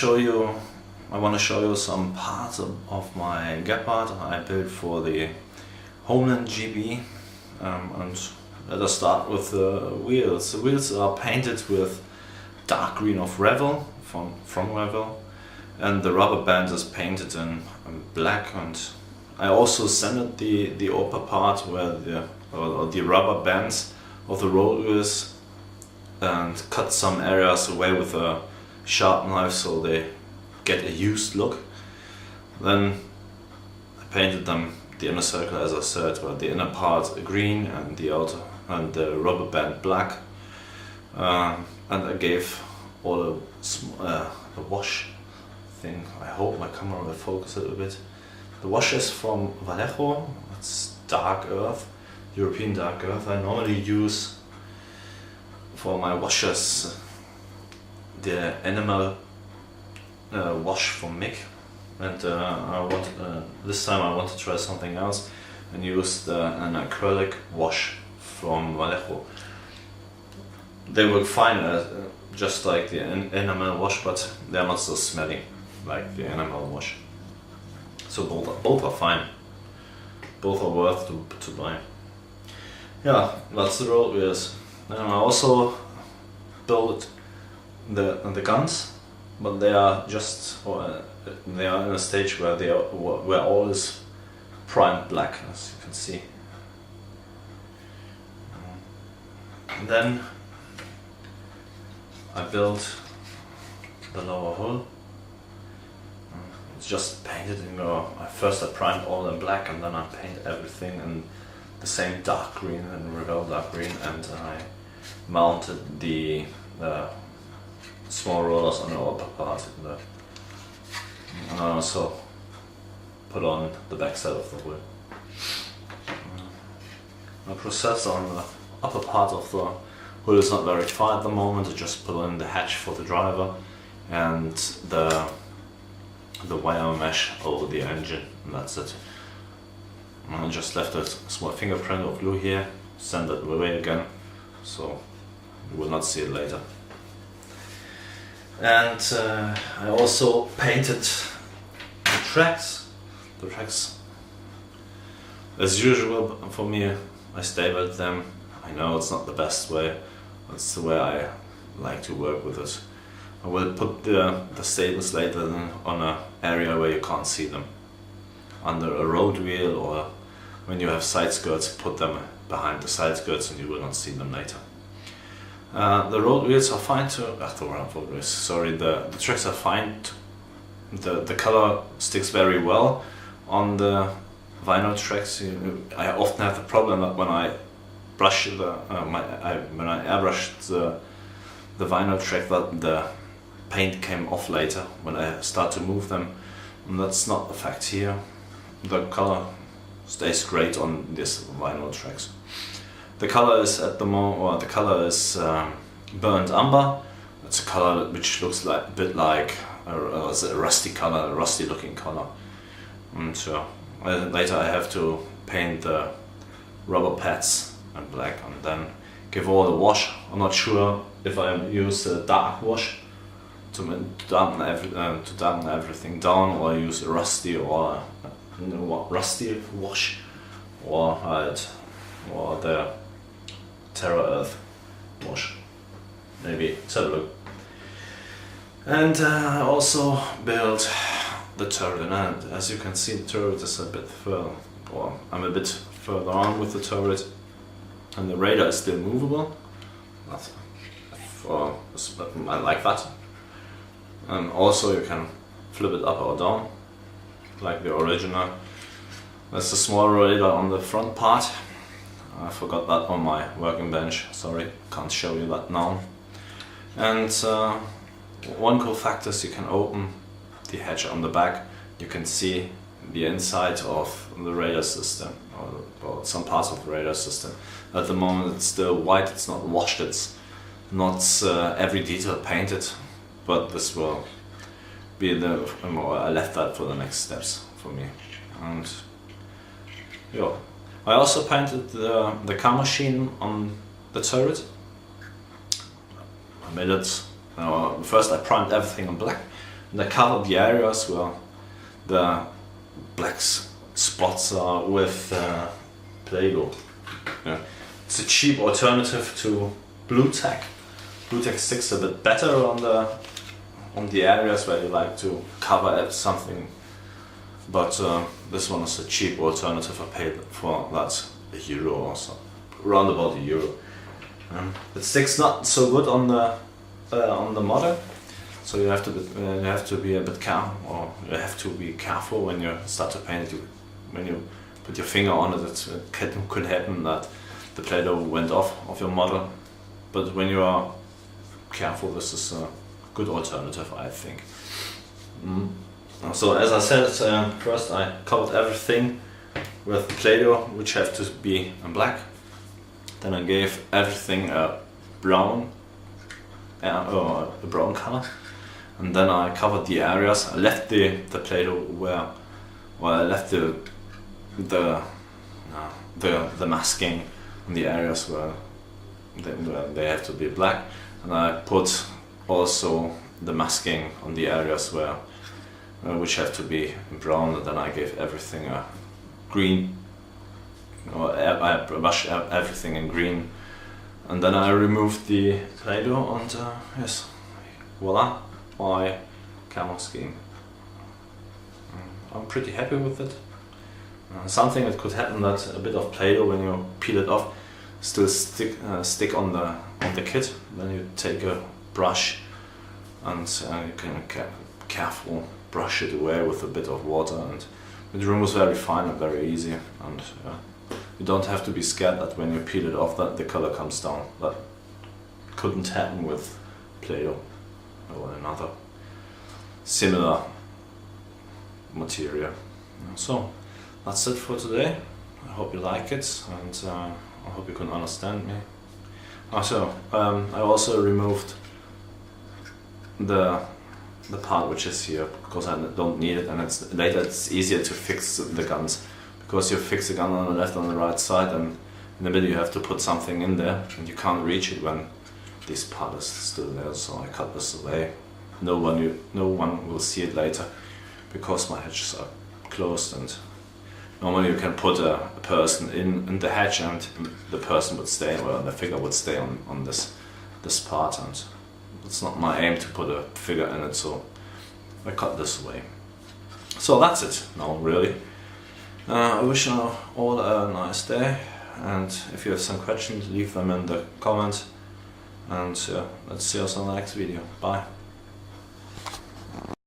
want to show you some parts of my Gepard I built for the Homeland GB, and let us start with the wheels. The wheels are painted with dark green of Revel from Revel, and the rubber band is painted in black. And I also sanded the upper part where the rubber bands of the road wheels, and cut some areas away with a sharp knife so they get a used look. Then I painted them, the inner circle, as I said, where the inner part green and the outer and the rubber band black, and I gave all the wash thing. I hope my camera will focus a little bit. The wash is from Vallejo. It's dark earth, European dark earth. I normally use for my washes the animal wash from Mick, and this time I want to try something else and use an acrylic wash from Vallejo. They work fine, just like the animal wash, but they're not so smelly like the animal wash. So both are fine. Both are worth to buy. Yeah, that's the road wheels. And I also built the guns, but they are they are in a stage where all is primed black, as you can see. And then I built the lower hull. It's just painted in first I primed all in black, and then I painted everything in the same dark green and Revel dark green, and I mounted the small rollers on the upper part, and I also put on the back side of the wheel. My process on the upper part of the wheel is not very far at the moment. I just put in the hatch for the driver and the wire mesh over the engine, and that's it. I just left a small fingerprint of glue here, send it away again, so you will not see it later. And I also painted the tracks. The tracks, as usual for me, I stapled them. I know it's not the best way, that's the way I like to work with it. I will put the staples later on an area where you can't see them. Under a road wheel, or when you have side skirts, put them behind the side skirts and you will not see them later. The road wheels are fine to, the tracks are fine. The color sticks very well on the vinyl tracks. I often have the problem that when I brush when I airbrushed the vinyl track, that the paint came off later when I start to move them, and that's not the fact here. The color stays great on these vinyl tracks. The color is at the moment, the color is burnt umber. It's a color which looks like a bit like a rusty color, a rusty looking color. And later I have to paint the rubber pads in black and then give all the wash. I'm not sure if I use a dark wash to darken everything down, or use a rusty or rusty wash, or the Terra Earth wash. Maybe let's have a look. And I also built the turret, and as you can see, the turret is a bit further, or I'm a bit further on with the turret, and the radar is still movable. I like that. And also you can flip it up or down like the original. There's a small radar on the front part. I forgot that on my working bench, sorry, can't show you that now. And one cool fact is you can open the hatch on the back. You can see the inside of the radar system, or some parts of the radar system. At the moment it's still white, it's not washed, it's not every detail painted, but this will be I left that for the next steps for me. And yeah, I also painted the car machine on the turret. I made it, first I primed everything in black, And I covered the areas where the black spots are with Play-Doh. Yeah. It's a cheap alternative to blue tack. Blue tack sticks a bit better on the areas where you like to cover something, but this one is a cheap alternative. I paid for that €1 or so, around about €1. It sticks not so good on the model, so you have to be a bit careful, or you have to be careful when you start to paint it. When you put your finger on it, it could happen that the Play-Doh went off of your model. But when you are careful, this is a good alternative, I think. So as I said, first I covered everything with Play-Doh, which have to be in black. Then I gave everything a brown color, and then I covered the areas. I left the Play-Doh I left the masking in the areas where they have to be black, and I put also the masking on the areas where which have to be brown, and then I gave everything a green, or I brushed everything in green, and then I removed the Play-Doh, and yes, voila, my camera scheme. I'm pretty happy with it. Something that could happen, that a bit of Play-Doh, when you peel it off, still stick on the kit. Then you take a brush and you can careful brush it away with a bit of water, and it removes very fine and very easy. And you don't have to be scared that when you peel it off that the color comes down. That couldn't happen with Play-Doh or another similar material. So that's it for today. I hope you like it, and I hope you can understand me. Also, I also removed the part which is here, because I don't need it, and later it's easier to fix the guns, because you fix the gun on the left and the right side, and in the middle you have to put something in there, and you can't reach it when this part is still there. So I cut this away. No one will see it later, because my hatches are closed, and normally you can put a person in the hatch, and the person would stay, or the figure would stay on this part, and it's not my aim to put a figure in it, so I cut this away. So that's it now, really. I wish you all a nice day, and if you have some questions, leave them in the comments, and let's see us on the next video. Bye.